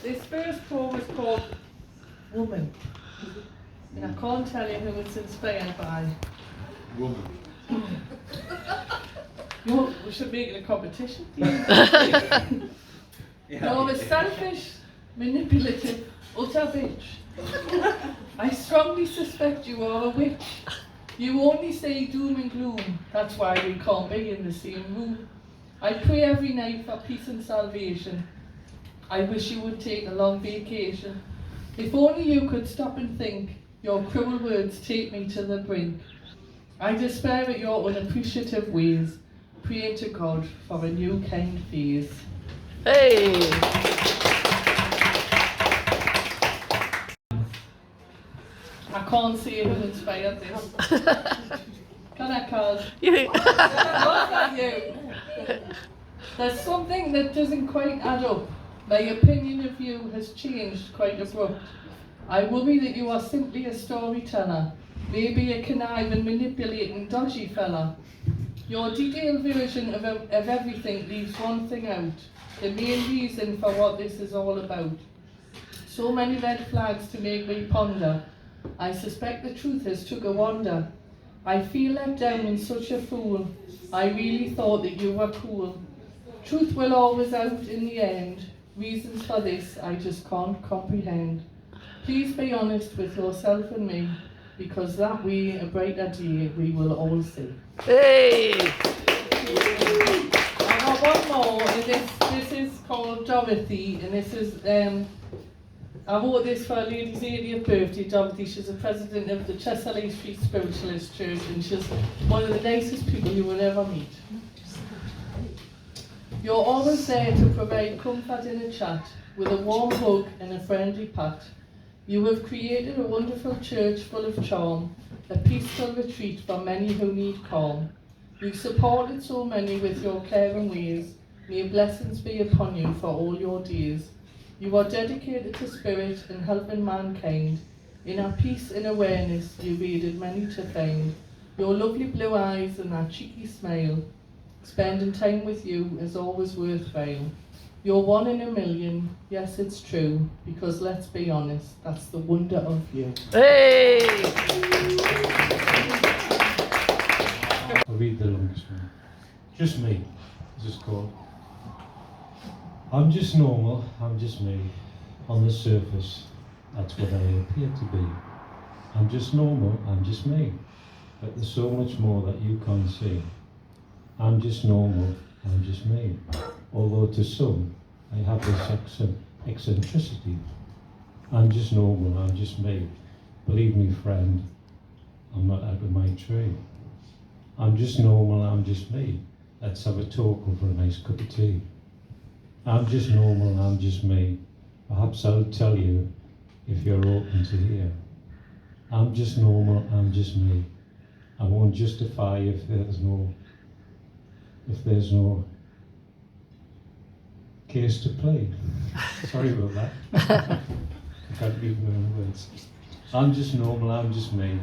This first poem is called Woman. And I can't tell you who it's inspired by. Woman. No, we should make it a competition. No, a selfish, manipulative, utter bitch. I strongly suspect you are a witch. You only say doom and gloom, that's why we can't be in the same room. I pray every night for peace and salvation. I wish you would take a long vacation. If only you could stop and think, your cruel words take me to the brink. I despair at your unappreciative ways, praying to God for a new kind phase. Hey! I can't say who inspired this. Can I, Carl? You- Was that you? There's something that doesn't quite add up. My opinion of you has changed quite abrupt. I worry that you are simply a storyteller, maybe a conniving, manipulating, dodgy fella. Your detailed version of everything leaves one thing out, the main reason for what this is all about. So many red flags to make me ponder. I suspect the truth has took a wander. I feel let down and such a fool. I really thought that you were cool. Truth will always out in the end. Reasons for this I just can't comprehend. Please be honest with yourself and me, because that way a brighter day we will all see. Hey! I have one more, and this is called Dorothy, and this is, I wrote this for a lady's 80th birthday, Dorothy. She's the president of the Chesaley Street Spiritualist Church, and she's one of the nicest people you will ever meet. You're always there to provide comfort in a chat, with a warm hug and a friendly pat. You have created a wonderful church full of charm, a peaceful retreat for many who need calm. You've supported so many with your caring ways. May blessings be upon you for all your days. You are dedicated to spirit and helping mankind. In our peace and awareness, you aided many to find. Your lovely blue eyes and that cheeky smile, spending time with you is always worthwhile. You're one in a million, yes it's true, because let's be honest, that's the wonder of you. Hey! I'll read the longest one. Just me, this is called. I'm just normal, I'm just me. On the surface, that's what I appear to be. I'm just normal, I'm just me. But there's so much more that you can't see. I'm just normal, I'm just me. Although to some, I have this eccentricity. I'm just normal, I'm just me. Believe me, friend, I'm not out of my tree. I'm just normal, I'm just me. Let's have a talk over a nice cup of tea. I'm just normal, I'm just me. Perhaps I'll tell you if you're open to hear. I'm just normal, I'm just me. I won't justify if there's no case to play. Sorry about that. I can't read my own words. I'm just normal, I'm just me.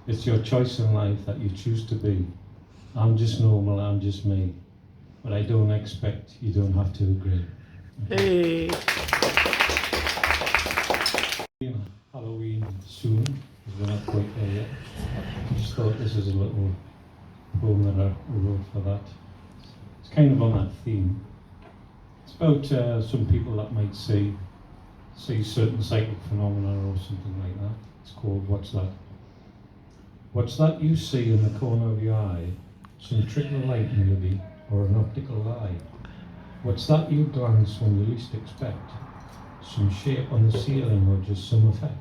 It's your choice in life that you choose to be. I'm just normal, I'm just me. But I don't expect you don't have to agree. Hey! Halloween soon, because we're not quite there yet. I just thought this is a little poem that I wrote for that. It's kind of on that theme. It's about some people that might see certain psychic phenomena or something like that. It's called What's That? What's that you see in the corner of your eye? Some trickle of light maybe, or an optical lie? What's that you glance when you least expect? Some shape on the ceiling or just some effect?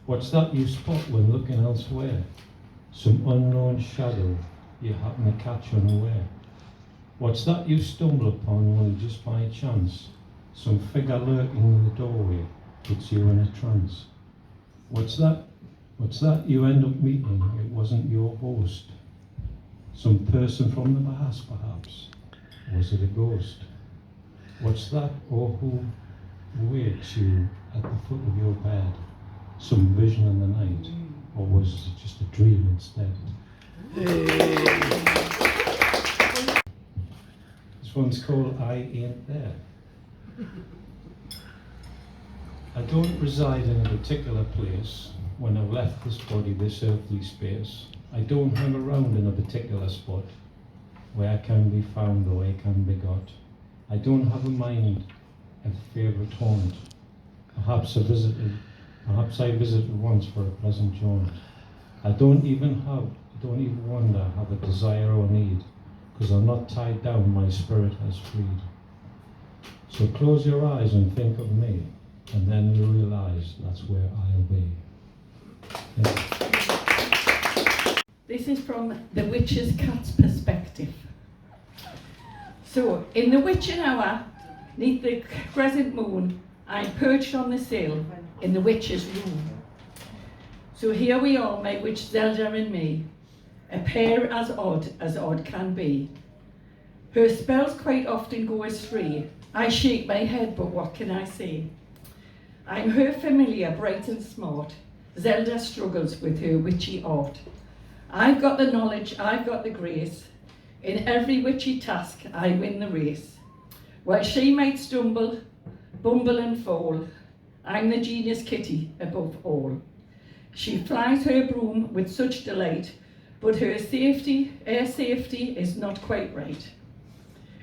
What's that you spot when looking elsewhere? Some unknown shadow you happen to catch unaware? What's that you stumble upon only just by chance? Some figure lurking in the doorway puts you in a trance. What's that you end up meeting? It wasn't your host. Some person from the past perhaps. Was it a ghost? What's that or who waits you at the foot of your bed? Some vision in the night, or was it just a dream instead? This one's called I Ain't There. I don't reside in a particular place. When I've left this body, this earthly space, I don't hang around in a particular spot where I can be found or I can be got. I don't have a mind of favourite haunt. Perhaps I visited once for a pleasant jaunt. I don't even wonder, have a desire or need, because I'm not tied down, my spirit has freed. So close your eyes and think of me, and then you'll realise that's where I'll be. Thank you. This is from the witch's cat's perspective. So, in the witching hour, neath the crescent moon, I'm perched on the sill in the witch's room. So here we are, my witch Zelda and me, a pair as odd can be. Her spells quite often go astray. I shake my head, but what can I say? I'm her familiar, bright and smart. Zelda struggles with her witchy art. I've got the knowledge, I've got the grace. In every witchy task, I win the race. While she might stumble, bumble and fall, I'm the genius kitty above all. She flies her broom with such delight, but her safety is not quite right.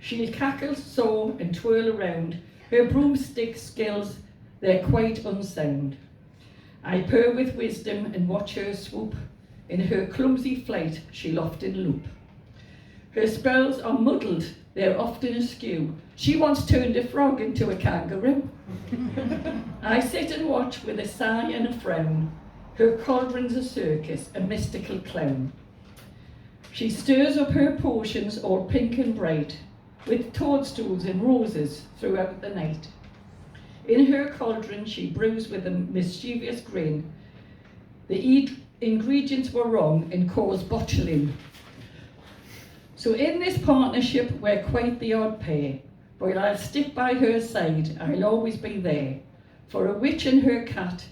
She'll cackle, saw and twirl around, her broomstick skills, they're quite unsound. I purr with wisdom and watch her swoop, in her clumsy flight she'll often loop. Her spells are muddled, they're often askew. She once turned a frog into a kangaroo. I sit and watch with a sigh and a frown. Her cauldron's a circus, a mystical clown. She stirs up her potions all pink and bright, with toadstools and roses throughout the night. In her cauldron she brews with a mischievous grin. The ingredients were wrong and caused botulism. So in this partnership we're quite the odd pair. While I'll stick by her side, I'll always be there. For a witch and her cat,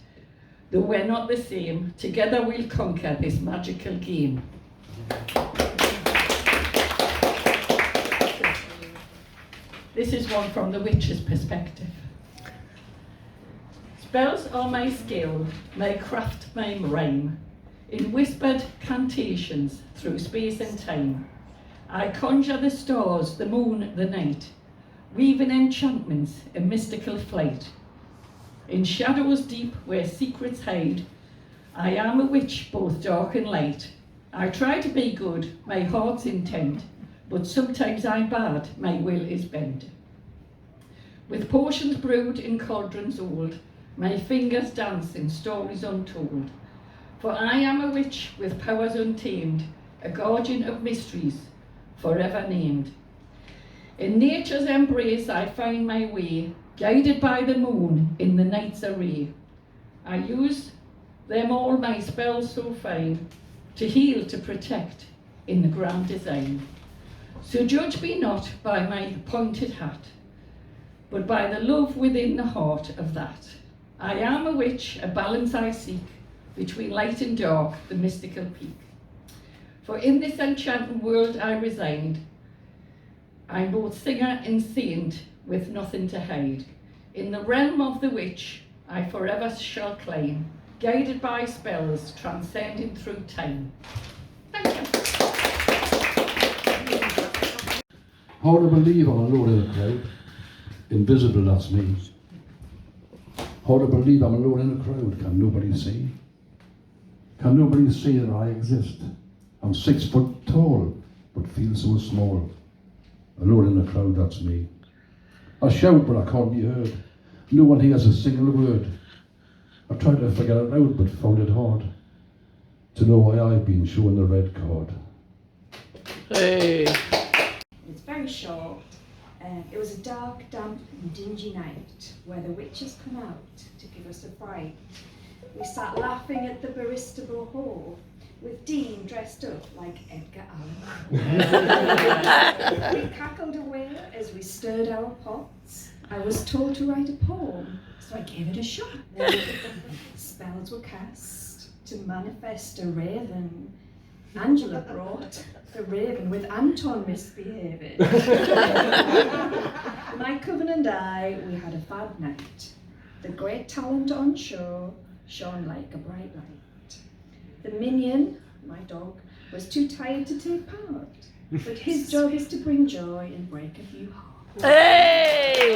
though we're not the same, together we'll conquer this magical game. This is one from the witch's perspective. Spells are my skill, my craft, my rhyme. In whispered cantations through space and time, I conjure the stars, the moon, the night, weaving enchantments, a mystical flight. In shadows deep where secrets hide, I am a witch both dark and light. I try to be good, my heart's intent, but sometimes I'm bad, my will is bent. With potions brewed in cauldrons old, my fingers dance in stories untold. For I am a witch with powers untamed, a guardian of mysteries, forever named. In nature's embrace I find my way, guided by the moon in the night's array. I use them all, my spells so fine, to heal, to protect, in the grand design. So judge me not by my pointed hat, but by the love within the heart of that. I am a witch, a balance I seek, between light and dark, the mystical peak. For in this enchanted world I resigned, I'm both singer and saint, with nothing to hide. In the realm of the witch, I forever shall claim, guided by spells, transcending through time. Thank you. How to believe I'm alone in a crowd? Invisible, that's me. How to believe I'm alone in a crowd? Can nobody see? Can nobody see that I exist? I'm 6 foot tall, but feel so small. Alone in the crowd, that's me. I shout, but I can't be heard. No one hears a single word. I tried to figure it out, but found it hard to know why I've been shown the red card. Hey. It's very short. It was a dark, damp and dingy night where the witches come out to give us a fright. We sat laughing at the Barista Boho with Dean dressed up like Edgar Allan. We cackled away as we stirred our pots. I was told to write a poem, so I gave it a shot. Spells were cast to manifest a raven. Angela brought the raven with Anton misbehaving. My coven and I, we had a fab night. The great talent on show shone like a bright light. The minion, my dog, was too tired to take part, but his job is to bring joy and break a few hearts. Hey!